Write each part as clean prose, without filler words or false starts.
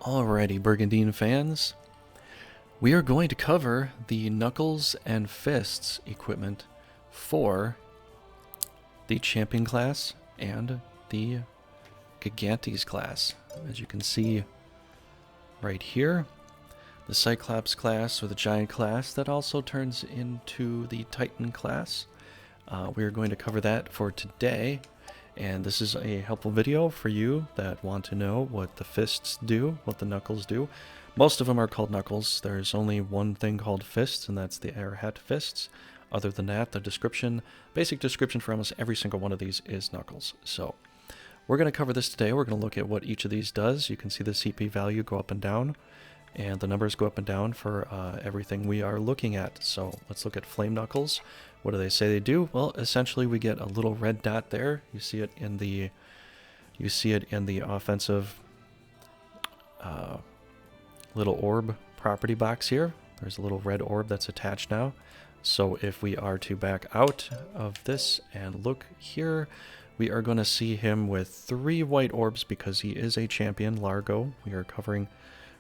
Alrighty, Brigandine fans, we are going to cover the Knuckles and Fists equipment for the Champion class and the Gigantes class. As you can see right here, the Cyclops class or the Giant class that also turns into the Titan class. We are going to cover that for today. And this is a helpful video for you that want to know what the fists do, what the knuckles do. Most of them are called knuckles. There's only one thing called fists, and that's the airhat fists. Other than that, the description, basic description for almost every single one of these is knuckles. So we're going to cover this today. We're going to look at what each of these does. You can see the CP value go up and down, and the numbers go up and down for everything we are looking at. So let's look at flame knuckles. What do they say they do? Well, essentially we get a little red dot there. You see it in the offensive little orb property box here. There's a little red orb that's attached now. So if we are to back out of this and look here, we are going to see him with 3 white orbs because he is a champion, Largo. We are going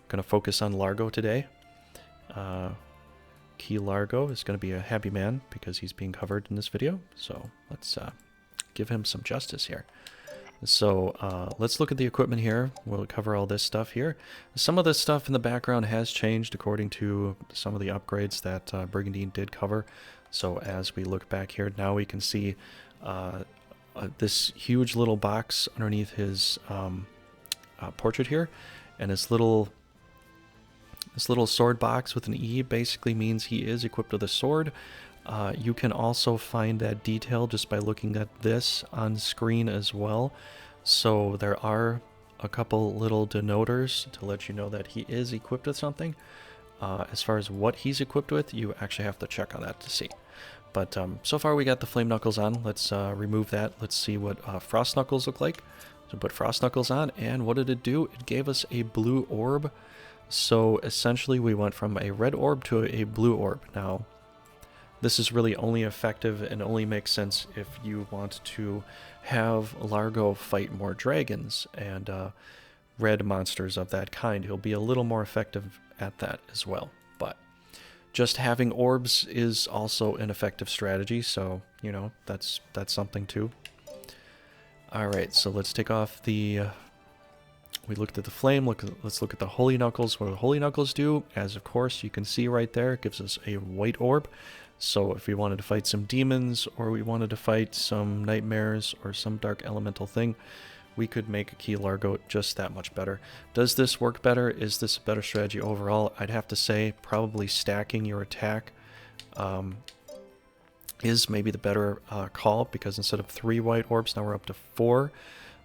to focus on Largo today. Key Largo is going to be a happy man because he's being covered in this video. So let's give him some justice here. So let's look at the equipment here. We'll cover all this stuff here. Some of this stuff in the background has changed according to some of the upgrades that Brigandine did cover. So as we look back here, now we can see this huge little box underneath his portrait here, and this little sword box with an E basically means he is equipped with a sword. You can also find that detail just by looking at this on screen as well. So there are a couple little denoters to let you know that he is equipped with something. As far as what he's equipped with, you actually have to check on that to see. But so far we got the flame knuckles on. Let's remove that. Let's see what frost knuckles look like. So put frost knuckles on, and what did it do? It gave us a blue orb. So essentially we went from a red orb to a blue orb. Now, this is really only effective and only makes sense if you want to have Largo fight more dragons and red monsters of that kind. He'll be a little more effective at that as well. But just having orbs is also an effective strategy, so, you know, that's something too. Alright, so let's take off the... we looked at the flame. Let's look at the Holy Knuckles. What do the Holy Knuckles do? As of course you can see right there, it gives us a white orb. So if we wanted to fight some demons, or we wanted to fight some nightmares, or some dark elemental thing, we could make a Key Largo just that much better. Does this work better? Is this a better strategy overall? I'd have to say probably stacking your attack is maybe the better call, because instead of 3 white orbs, now we're up to 4.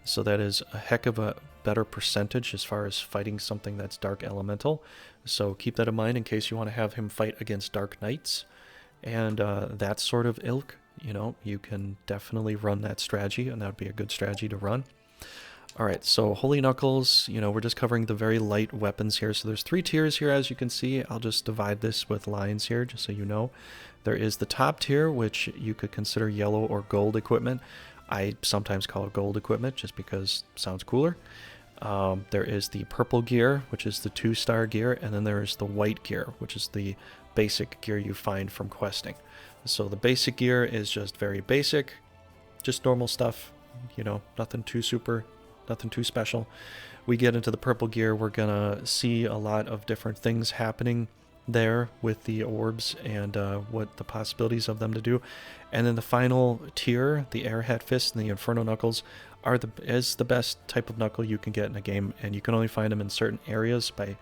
So that is a heck of a better percentage as far as fighting something that's dark elemental. So keep that in mind in case you want to have him fight against dark knights and that sort of ilk. You know, you can definitely run that strategy, and that would be a good strategy to run. Alright, so Holy Knuckles, you know, we're just covering the very light weapons here. So there's 3 tiers here, as you can see. I'll just divide this with lines here, just so you know. There is the top tier, which you could consider yellow or gold equipment. I sometimes call it gold equipment just because it sounds cooler. There is the purple gear, which is the 2-star gear, and then there is the white gear, which is the basic gear you find from questing. So the basic gear is just very basic, just normal stuff, you know, nothing too super, nothing too special. We get into the purple gear, we're gonna see a lot of different things happening there with the orbs and what the possibilities of them to do. And then the final tier, the airhat fist and the Inferno Knuckles, is the best type of knuckle you can get in a game, and you can only find them in certain areas by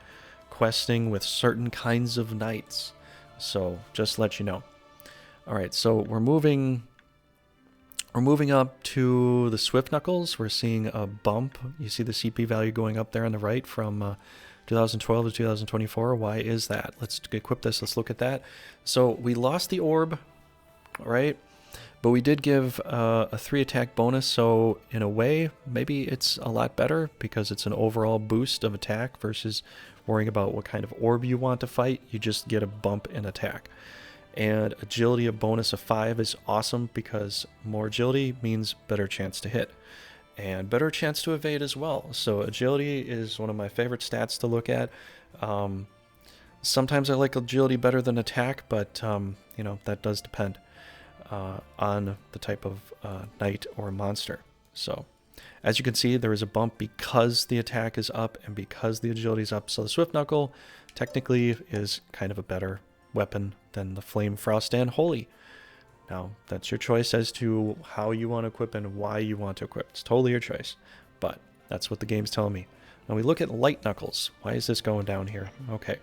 questing with certain kinds of knights. So just to let you know. Alright, so we're moving up to the Swift Knuckles. We're seeing a bump. You see the CP value going up there on the right from 2012 to 2024. Why is that? Let's equip this. Let's look at that. So we lost the orb, right? But we did give a 3 attack bonus. So in a way, maybe it's a lot better because it's an overall boost of attack versus worrying about what kind of orb you want to fight. You just get a bump in attack. And agility, a bonus of 5 is awesome because more agility means better chance to hit. and better chance to evade as well. So agility is one of my favorite stats to look at. Sometimes I like agility better than attack, but you know, that does depend on the type of knight or monster. So as you can see, there is a bump because the attack is up and because the agility is up. So the Swift Knuckle technically is kind of a better weapon than the Flame Frost and Holy. Now, that's your choice as to how you want to equip and why you want to equip. It's totally your choice, but that's what the game's telling me. Now we look at Light Knuckles. Why is this going down here? Okay,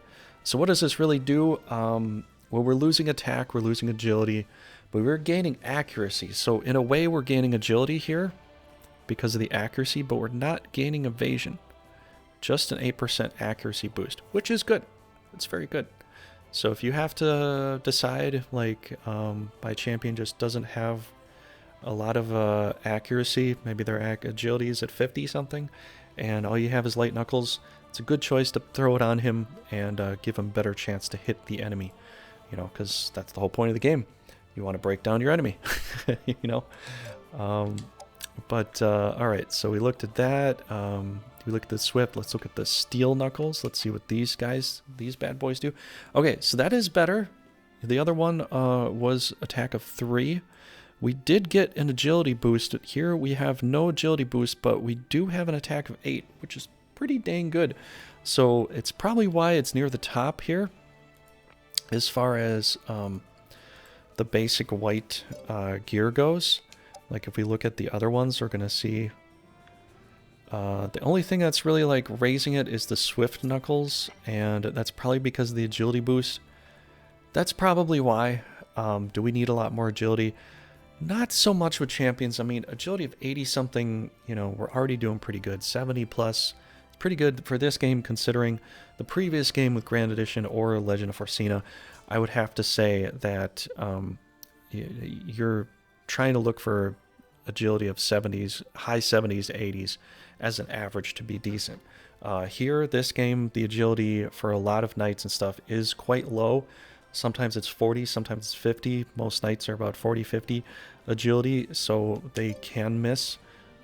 so what does this really do? Well, we're losing attack, we're losing agility, but we're gaining accuracy. So in a way, we're gaining agility here because of the accuracy, but we're not gaining evasion. Just an 8% accuracy boost, which is good. It's very good. So if you have to decide, like, my champion just doesn't have a lot of accuracy, maybe their agility is at 50 something, and all you have is Light Knuckles, it's a good choice to throw it on him and give him a better chance to hit the enemy, you know, because that's the whole point of the game. You want to break down your enemy, you know. All right, so we looked at that. We look at the Swift. Let's look at the Steel Knuckles. Let's see what these bad boys do. Okay, so that is better. The other one was attack of 3. We did get an agility boost. Here we have no agility boost, but we do have an attack of 8, which is pretty dang good. So it's probably why it's near the top here as far as the basic white gear goes. Like if we look at the other ones, we're going to see the only thing that's really like raising it is the Swift Knuckles, and that's probably because of the agility boost. That's probably why. Do we need a lot more agility? Not so much with champions. I mean, agility of 80 something, you know, we're already doing pretty good. 70 plus, pretty good for this game considering the previous game with Grand Edition or Legend of Runersia. I would have to say that you're trying to look for agility of 70s, high 70s to 80s as an average to be decent. Here, this game, the agility for a lot of knights and stuff is quite low. Sometimes it's 40, sometimes it's 50. Most knights are about 40, 50 agility, so they can miss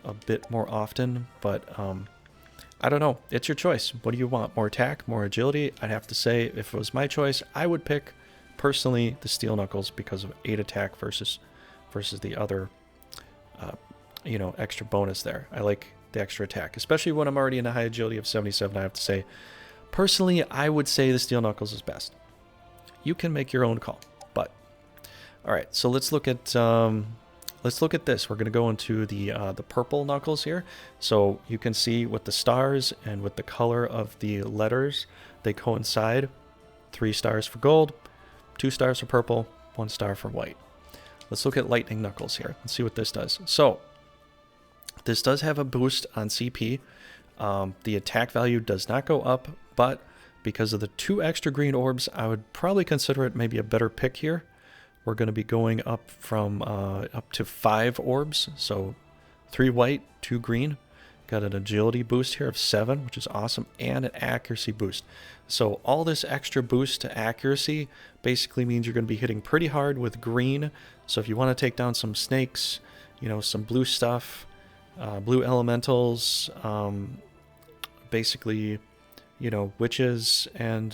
a bit more often, but I don't know. It's your choice. What do you want? More attack, more agility? I'd have to say, if it was my choice, I would pick, personally, the Steel Knuckles because of 8 attack versus the other, you know, extra bonus there. I like the extra attack, especially when I'm already in a high agility of 77. I have to say, personally, I would say the Steel Knuckles is best. You can make your own call, but all right. So let's look at this. We're going to go into the purple Knuckles here. So you can see with the stars and with the color of the letters, they coincide. 3 stars for gold, 2 stars for purple, 1 star for white. Let's look at Lightning Knuckles here and see what this does. So this does have a boost on CP. The attack value does not go up, but because of the 2 extra green orbs, I would probably consider it maybe a better pick here. We're going to be going up from up to 5 orbs, so 3 white, 2 green. Got an agility boost here of 7, which is awesome, and an accuracy boost. So all this extra boost to accuracy basically means you're going to be hitting pretty hard with green. So if you want to take down some snakes, you know, some blue stuff, blue elementals, basically, you know, witches and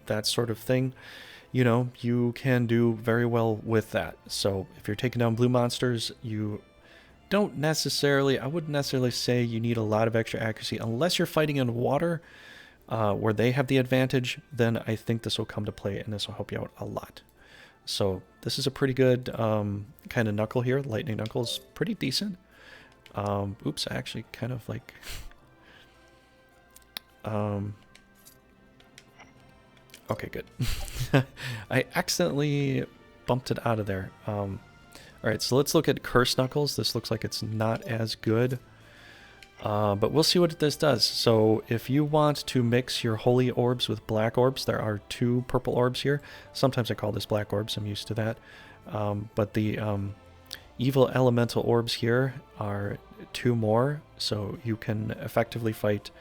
that sort of thing, you know, you can do very well with that. So if you're taking down blue monsters, you don't necessarily, I wouldn't necessarily say you need a lot of extra accuracy unless you're fighting in water where they have the advantage. Then I think this will come to play and this will help you out a lot. So this is a pretty good kind of knuckle here. Lightning Knuckles, pretty decent. Oops, I actually kind of like okay, good. I accidentally bumped it out of there. All right, so let's look at Curse Knuckles. This looks like it's not as good, but we'll see what this does. So if you want to mix your holy orbs with black orbs, there are 2 purple orbs here. Sometimes I call this black orbs. I'm used to that. But the evil elemental orbs here are 2 more, so you can effectively fight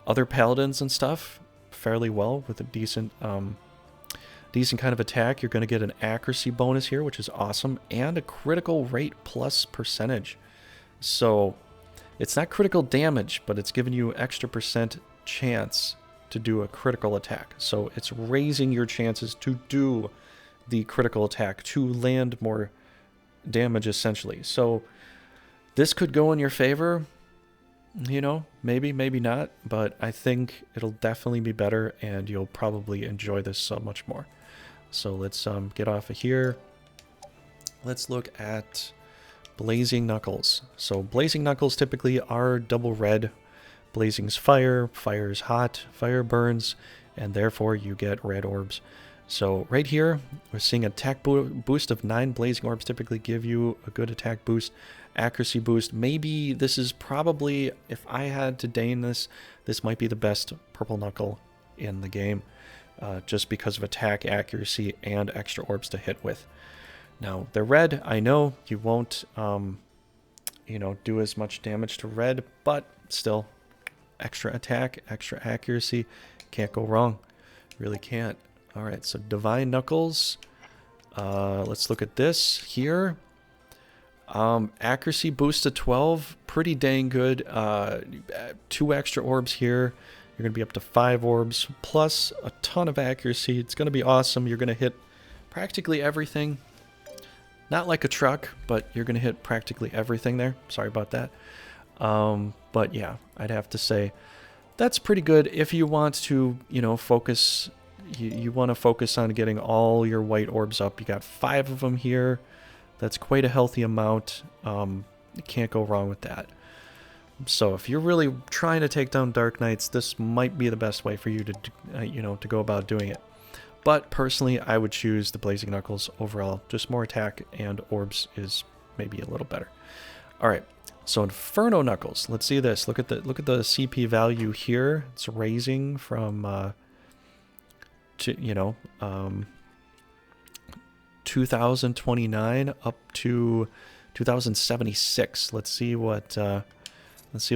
other paladins and stuff fairly well with a decent kind of attack. You're going to get an accuracy bonus here, which is awesome, and a critical rate plus percentage. So It's not critical damage, but it's giving you extra % chance to do a critical attack. So it's raising your chances to do the critical attack, to land more damage essentially. So this could go in your favor, you know, maybe, maybe not, but I think it'll definitely be better and you'll probably enjoy this so much more. So let's get off of here. Let's look at Blazing Knuckles. So Blazing Knuckles typically are double red. Blazing's fire, fire's hot, fire burns, and therefore you get red orbs. So right here, we're seeing attack boost of 9. Blazing orbs typically give you a good attack boost, accuracy boost. Maybe this is probably, if I had to deign this, this might be the best purple knuckle in the game, just because of attack, accuracy, and extra orbs to hit with. Now, they're red. I know you won't, you know, do as much damage to red, but still, extra attack, extra accuracy, can't go wrong. Really can't. All right, so Divine Knuckles. Let's look at this here. Accuracy boost to 12, pretty dang good. 2 extra orbs here. You're going to be up to 5 orbs, plus a ton of accuracy. It's going to be awesome. You're going to hit practically everything. Not like a truck, but you're going to hit practically everything there. Sorry about that. But yeah, I'd have to say that's pretty good if you want to, you know, focus. You want to focus on getting all your white orbs up. You got 5 of them here. That's quite a healthy amount. You can't go wrong with that. So if you're really trying to take down Dark Knights, this might be the best way for you to, you know, to go about doing it. But personally, I would choose the Blazing Knuckles overall. Just more attack and orbs is maybe a little better. All right, so Inferno Knuckles. Let's see this. Look at the CP value here. It's raising from, you know, 2029 up to 2076. Let's see what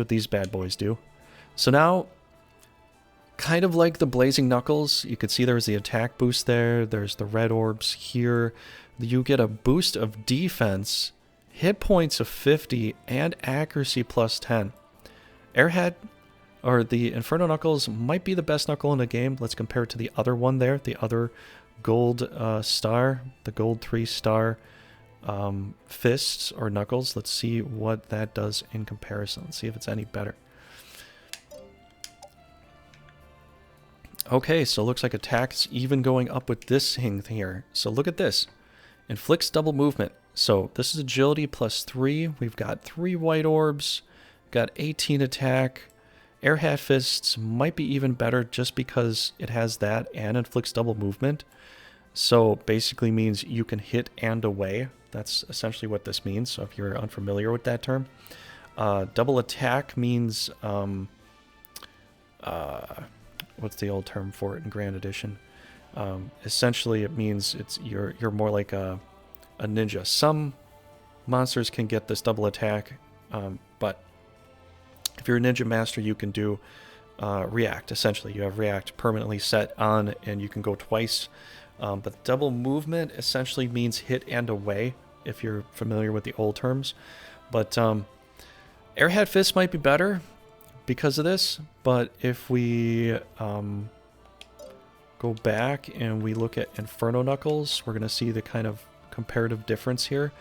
these bad boys do. So now, kind of like the Blazing Knuckles, you could see there's the attack boost there. There's the red orbs here. You get a boost of defense, hit points of 50, and accuracy plus 10. Airhead, or the Inferno Knuckles, might be the best knuckle in the game. Let's compare it to the other one there, the other gold star, the gold 3-star fists or knuckles. Let's see what that does in comparison. Let's see if it's any better. Okay, so it looks like attack's even going up with this thing here. So look at this. Inflicts double movement. So this is agility plus 3. We've got 3 white orbs. Got 18 attack. Airhat Fists might be even better just because it has that and inflicts double movement. So basically means you can hit and away. That's essentially what this means. So if you're unfamiliar with that term. Double attack means... what's the old term for it in Grand Edition? Essentially, it means you're more like a ninja. Some monsters can get this double attack, but if you're a ninja master, you can do react. Essentially, you have react permanently set on, and you can go twice. But double movement essentially means hit and away, if you're familiar with the old terms. But Airhead Fist might be better because of this, but if we go back and we look at Inferno Knuckles, we're going to see the kind of comparative difference here.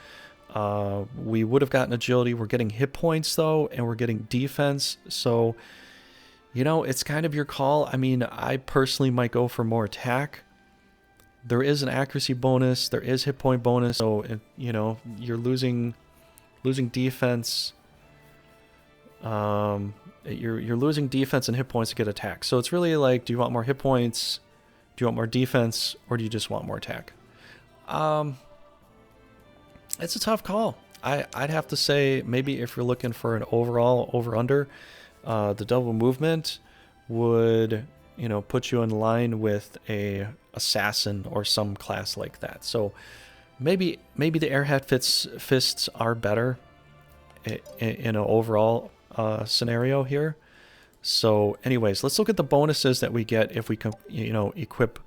We would have gotten agility. We're getting hit points, though, and we're getting defense. So, you know, it's kind of your call. I mean, I personally might go for more attack. There is an accuracy bonus. There is hit point bonus. So, you know, you're losing defense. You're losing defense and hit points to get attack. So it's really like, do you want more hit points? Do you want more defense? Or do you just want more attack? It's a tough call. I'd have to say maybe if you're looking for an overall over-under, the double movement would, you know, put you in line with a assassin or some class like that. So maybe the Airhat Fists are better in an overall scenario here. So anyways, let's look at the bonuses that we get if we can, you know, equip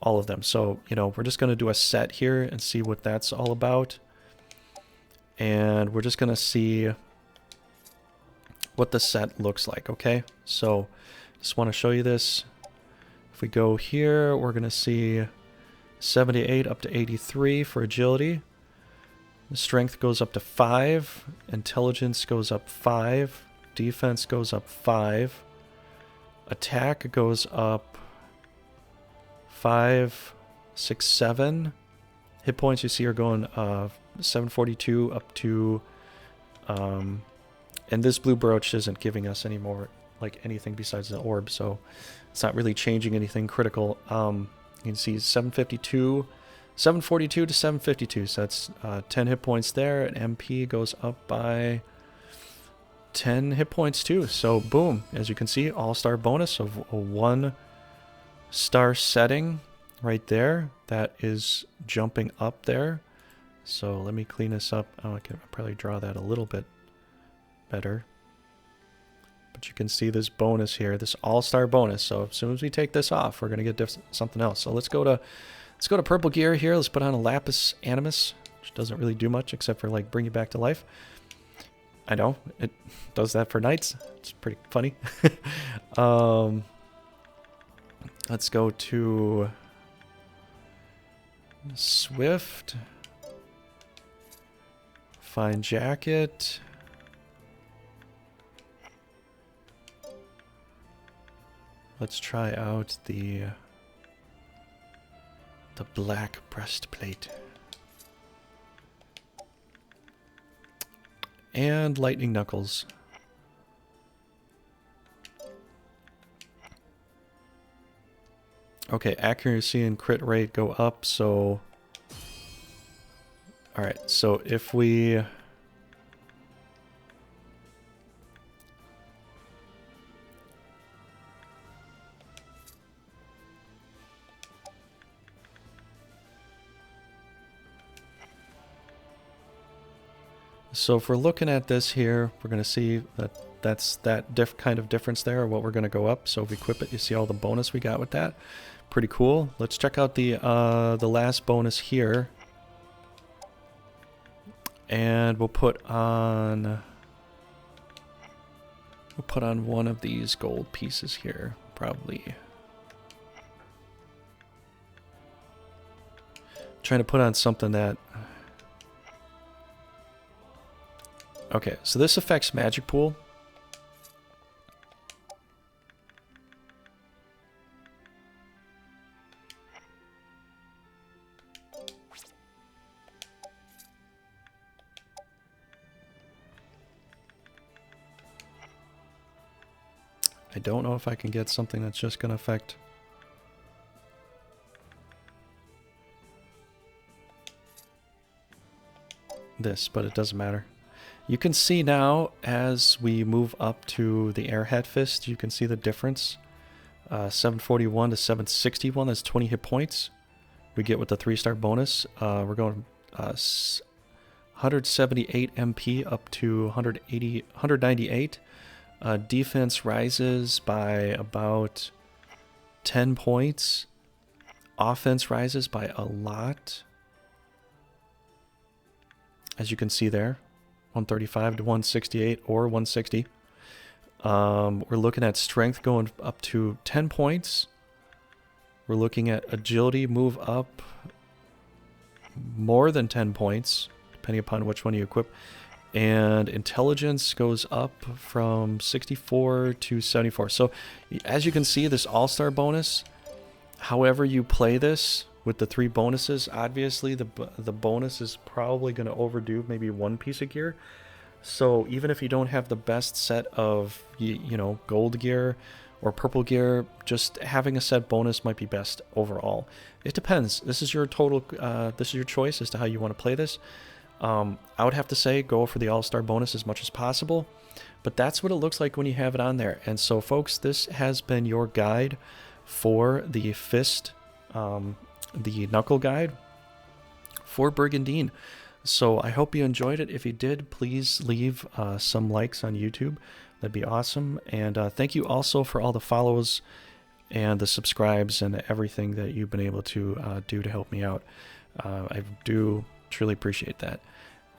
all of them. So, you know, we're just going to do a set here and see what that's all about. And we're just going to see what the set looks like, okay? So just want to show you this. If we go here, we're going to see 78 up to 83 for agility. The strength goes up to 5. Intelligence goes up 5. Defense goes up 5. Attack goes up 5, 6, 7. Hit points you see are going 742 up to... and this blue brooch isn't giving us any more, like anything besides the orb, so it's not really changing anything critical. You can see 742 to 752, so that's 10 hit points there, and MP goes up by 10 hit points too. So boom, as you can see, all-star bonus of a 1-star setting right there. That is jumping up there. So let me clean this up. Oh, I can probably draw that a little bit better. But you can see this bonus here, this all-star bonus. So as soon as we take this off, we're going to get something else. So let's go to purple gear here. Let's put on a Lapis Animus, which doesn't really do much except for like bring you back to life. I know it does that for knights. It's pretty funny. Let's go to Swift. Fine jacket. Let's try out the black breastplate. And lightning knuckles. Okay, accuracy and crit rate go up, so... Alright, so if we... So if we're looking at this here, we're going to see that that's that kind of difference there, what we're going to go up. So if we equip it, you see all the bonus we got with that. Pretty cool. Let's check out the last bonus here. And we'll put on one of these gold pieces here, probably. Trying to put on something that... Okay, so this affects Magic Pool. I don't know if I can get something that's just going to affect... this, but it doesn't matter. You can see now, as we move up to the Airhat Fist, you can see the difference. 741 to 761, that's 20 hit points. We get with the 3-star bonus. We're going 178 MP up to 198. Defense rises by about 10 points. Offense rises by a lot. As you can see there. 135 to 168 or 160. We're looking at strength going up to 10 points. We're looking at agility move up more than 10 points, depending upon which one you equip. And intelligence goes up from 64 to 74. So as you can see, this all-star bonus, however you play this, with the 3 bonuses, obviously the bonus is probably going to overdo maybe one piece of gear. So even if you don't have the best set of you know, gold gear or purple gear, just having a set bonus might be best overall. It depends. This is your total. This is your choice as to how you want to play this. I would have to say go for the all-star bonus as much as possible, but that's what it looks like when you have it on there. And so, folks, this has been your guide for the Fist. The Knuckle guide for Brigandine. So I hope you enjoyed it. If you did, please leave some likes on YouTube. That'd be awesome. And thank you also for all the follows and the subscribes and everything that you've been able to do to help me out. I do truly appreciate that.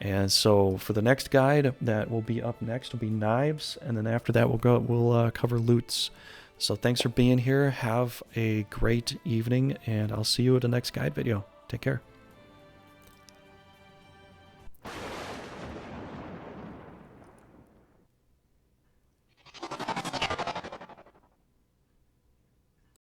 And so for the next guide that will be up next will be knives, and then after that we'll cover loots. So thanks for being here. Have a great evening, and I'll see you at the next guide video. Take care.